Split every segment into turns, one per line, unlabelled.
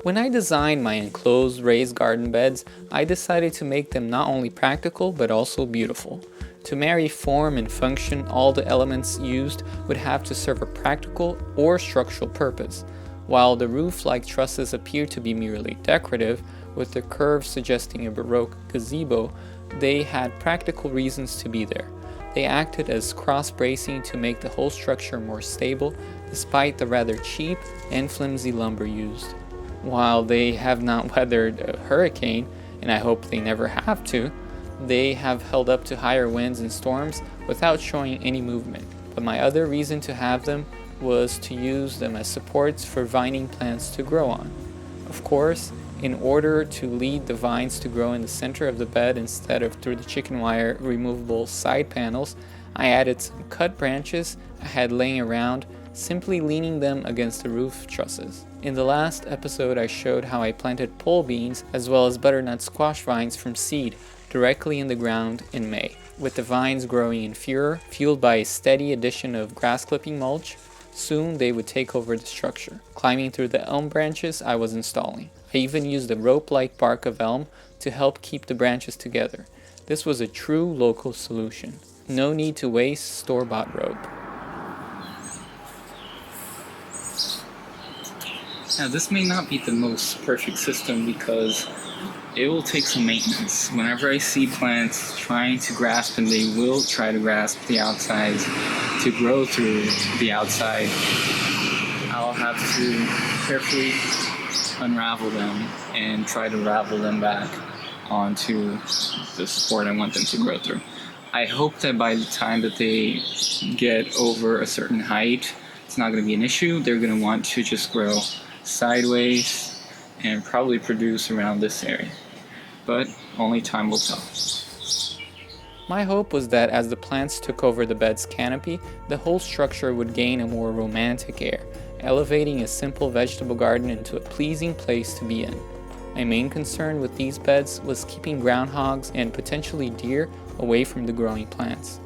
When I designed my enclosed raised garden beds, I decided to make them not only practical but also beautiful. To marry form and function, all the elements used would have to serve a practical or structural purpose. While the roof-like trusses appear to be merely decorative, with the curve suggesting a Baroque gazebo, they had practical reasons to be there. They acted as cross-bracing to make the whole structure more stable, despite the rather cheap and flimsy lumber used. While they have not weathered a hurricane, and I hope they never have to, they have held up to higher winds and storms without showing any movement. But my other reason to have them was to use them as supports for vining plants to grow on. Of course, in order to lead the vines to grow in the center of the bed instead of through the chicken wire removable side panels, I added some cut branches I had laying around, simply leaning them against the roof trusses. In the last episode, I showed how I planted pole beans as well as butternut squash vines from seed directly in the ground in May, with the vines growing in furor, fueled by a steady addition of grass clipping mulch. Soon they would take over the structure, climbing through the elm branches I was installing. I even used the rope-like bark of elm to help keep the branches together. This was a true local solution. No need to waste store-bought rope. Now, this may not be the most perfect system because it will take some maintenance. Whenever I see plants trying to grasp, and they will try to grasp the outsides to grow through the outside, I'll have to carefully unravel them and try to ravel them back onto the support I want them to grow through. I hope that by the time that they get over a certain height, it's not going to be an issue. They're going to want to just grow sideways and probably produce around this area. But only time will tell. My hope was that as the plants took over the bed's canopy, the whole structure would gain a more romantic air, elevating a simple vegetable garden into a pleasing place to be in. My main concern with these beds was keeping groundhogs and potentially deer away from the growing plants.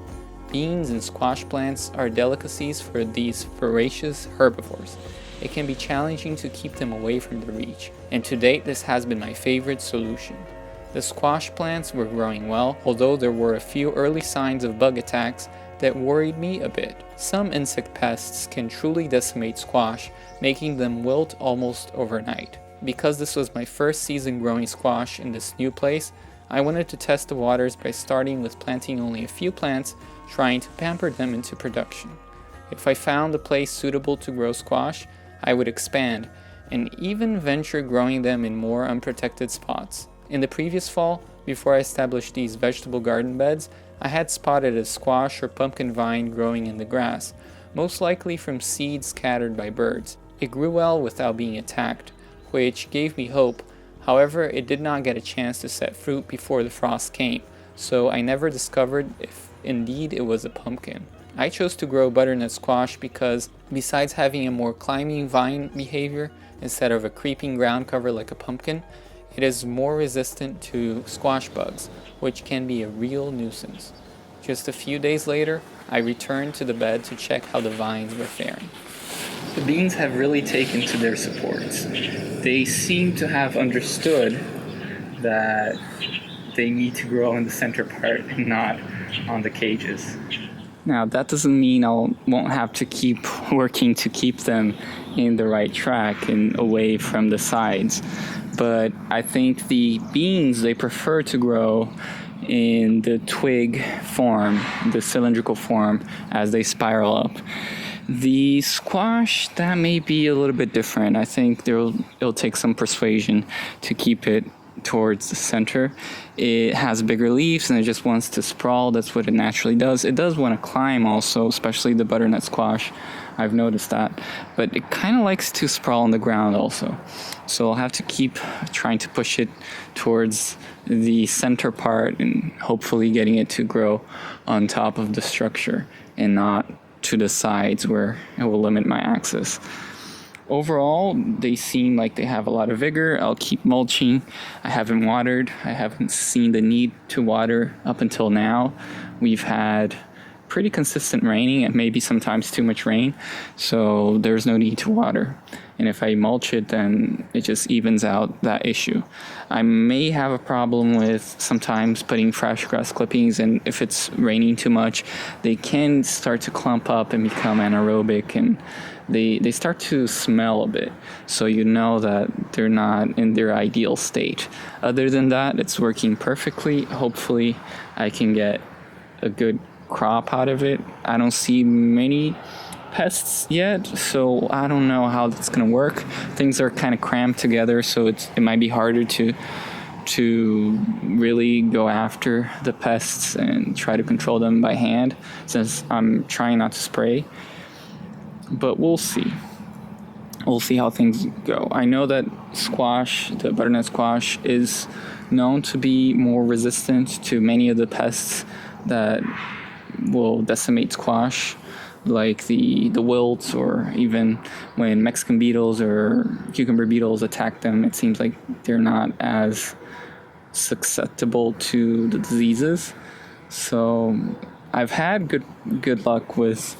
Beans and squash plants are delicacies for these voracious herbivores. It can be challenging to keep them away from their reach, and to date this has been my favorite solution. The squash plants were growing well, although there were a few early signs of bug attacks that worried me a bit. Some insect pests can truly decimate squash, making them wilt almost overnight. Because this was my first season growing squash in this new place, I wanted to test the waters by starting with planting only a few plants, trying to pamper them into production. If I found a place suitable to grow squash, I would expand, and even venture growing them in more unprotected spots. In the previous fall, before I established these vegetable garden beds, I had spotted a squash or pumpkin vine growing in the grass, most likely from seeds scattered by birds. It grew well without being attacked, which gave me hope. However, it did not get a chance to set fruit before the frost came, so I never discovered if indeed it was a pumpkin. I chose to grow butternut squash because, besides having a more climbing vine behavior instead of a creeping ground cover like a pumpkin, it is more resistant to squash bugs, which can be a real nuisance. Just a few days later, I returned to the bed to check how the vines were faring. The beans have really taken to their supports. They seem to have understood that they need to grow in the center part and not on the cages. Now, that doesn't mean I won't have to keep working to keep them in the right track and away from the sides. But I think the beans, they prefer to grow in the twig form, the cylindrical form, as they spiral up. The squash, that may be a little bit different. I think it'll take some persuasion to keep it towards the center. It has bigger leaves and it just wants to sprawl. That's what it naturally does. It does want to climb also, especially the butternut squash. I've noticed that. But it kind of likes to sprawl on the ground also. So I'll have to keep trying to push it towards the center part and hopefully getting it to grow on top of the structure and not to the sides where it will limit my access. Overall, they seem like they have a lot of vigor. I'll keep mulching. I haven't watered. I haven't seen the need to water up until now. We've had pretty consistent raining and maybe sometimes too much rain, so there's no need to water. and if I mulch it, then it just evens out that issue. I may have a problem with sometimes putting fresh grass clippings, and if it's raining too much, they can start to clump up and become anaerobic, and they start to smell a bit, so you know that they're not in their ideal state. Other than that, it's working perfectly. Hopefully I can get a good crop out of it. I don't see many pests yet, so I don't know how that's gonna work. Things are kind of crammed together, so it might be harder to really go after the pests and try to control them by hand, since I'm trying not to spray. But we'll see. We'll see how things go. I know that squash, the butternut squash, is known to be more resistant to many of the pests that will decimate squash, like the wilts, or even when Mexican beetles or cucumber beetles attack them, it seems like they're not as susceptible to the diseases. So I've had good luck with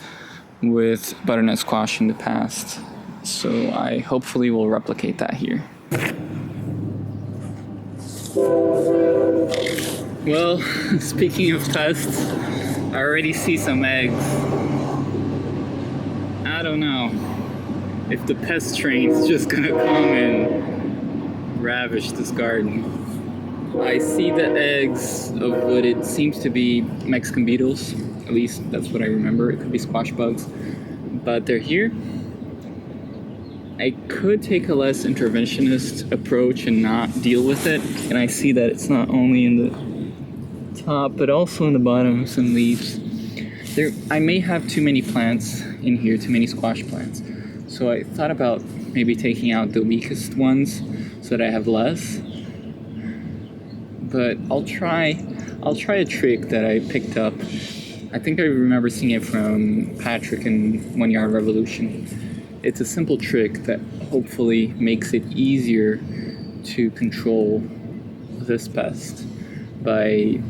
butternut squash in the past, so I hopefully will replicate that here. Well, speaking of pests, I already see some eggs. I don't know if the pest train's just gonna come and ravish this garden. I see the eggs of what it seems to be Mexican beetles. At least that's what I remember. It could be squash bugs, but they're here. I could take a less interventionist approach and not deal with it. And I see that it's not only in the top, but also in the bottom, some leaves. I may have too many plants in here, too many squash plants. So I thought about maybe taking out the weakest ones so that I have less. But I'll try a trick that I picked up. I think I remember seeing it from Patrick in 1 Yard Revolution. It's a simple trick that hopefully makes it easier to control this pest by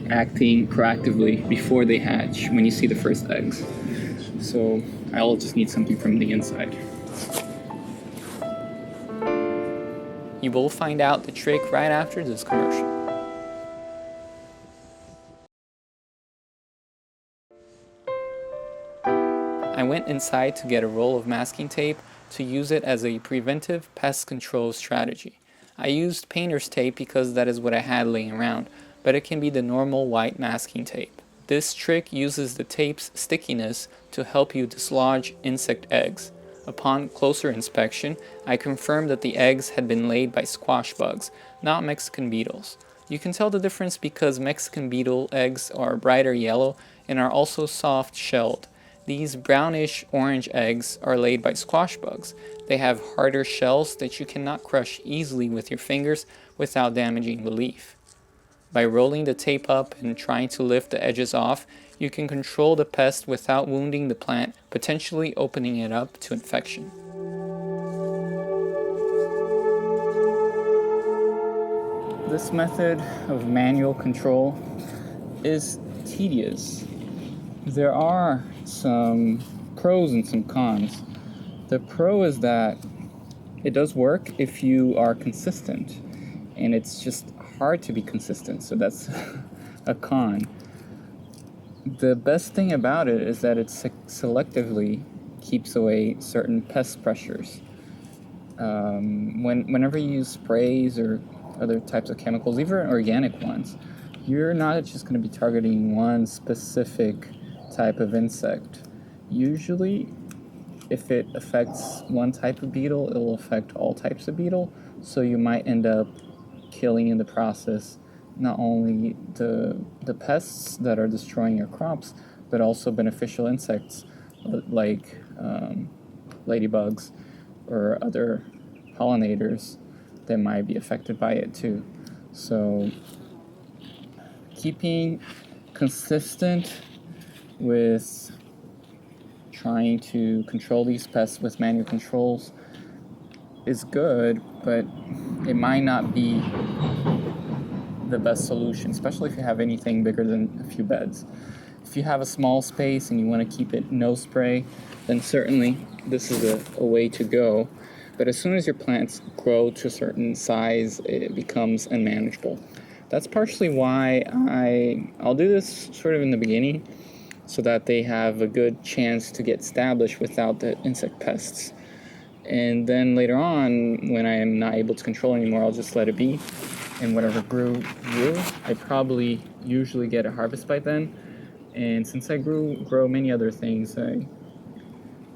acting proactively before they hatch when you see the first eggs. So I'll just need something from the inside. You will find out the trick right after this commercial. I went inside to get a roll of masking tape to use it as a preventive pest control strategy. I used painter's tape because that is what I had laying around, but it can be the normal white masking tape. This trick uses the tape's stickiness to help you dislodge insect eggs. Upon closer inspection, I confirmed that the eggs had been laid by squash bugs, not Mexican beetles. You can tell the difference because Mexican beetle eggs are brighter yellow and are also soft-shelled. These brownish orange eggs are laid by squash bugs. They have harder shells that you cannot crush easily with your fingers without damaging the leaf. By rolling the tape up and trying to lift the edges off, you can control the pest without wounding the plant, potentially opening it up to infection. This method of manual control is tedious. There are some pros and some cons. The pro is that it does work if you are consistent, and it's just hard to be consistent, so that's a con. The best thing about it is that it selectively keeps away certain pest pressures. Whenever you use sprays or other types of chemicals, even organic ones, you're not just going to be targeting one specific type of insect. Usually, if it affects one type of beetle, it will affect all types of beetle, so you might end up killing in the process not only the pests that are destroying your crops, but also beneficial insects like ladybugs or other pollinators that might be affected by it too. So keeping consistent with trying to control these pests with manual controls is good, but it might not be the best solution, especially if you have anything bigger than a few beds. If you have a small space and you want to keep it no spray, then certainly this is a way to go. But as soon as your plants grow to a certain size, it becomes unmanageable. That's partially why I'll do this sort of in the beginning, so that they have a good chance to get established without the insect pests. And then later on, when I am not able to control anymore, I'll just let it be. And whatever grew. I probably usually get a harvest by then. And since I grow many other things,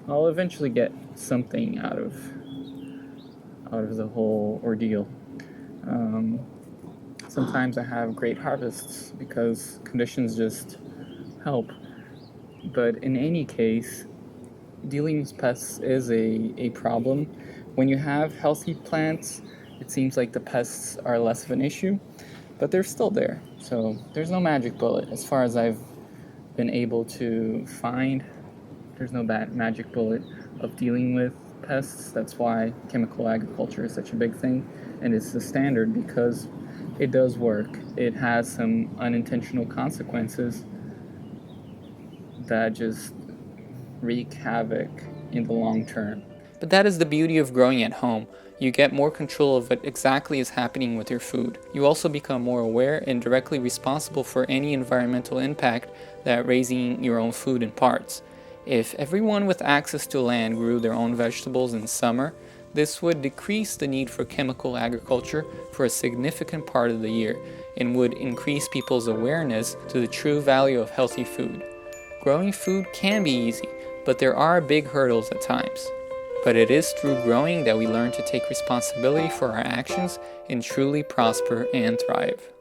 I'll eventually get something out of the whole ordeal. Sometimes I have great harvests because conditions just help. But in any case, dealing with pests is a problem. When you have healthy plants, it seems like the pests are less of an issue, but they're still there. So there's no magic bullet. As far as I've been able to find, there's no magic bullet of dealing with pests. That's why chemical agriculture is such a big thing, and it's the standard because it does work. It has some unintentional consequences that just wreak havoc in the long term. But that is the beauty of growing at home. You get more control of what exactly is happening with your food. You also become more aware and directly responsible for any environmental impact that raising your own food imparts. If everyone with access to land grew their own vegetables in summer, this would decrease the need for chemical agriculture for a significant part of the year and would increase people's awareness to the true value of healthy food. Growing food can be easy, but there are big hurdles at times. But it is through growing that we learn to take responsibility for our actions and truly prosper and thrive.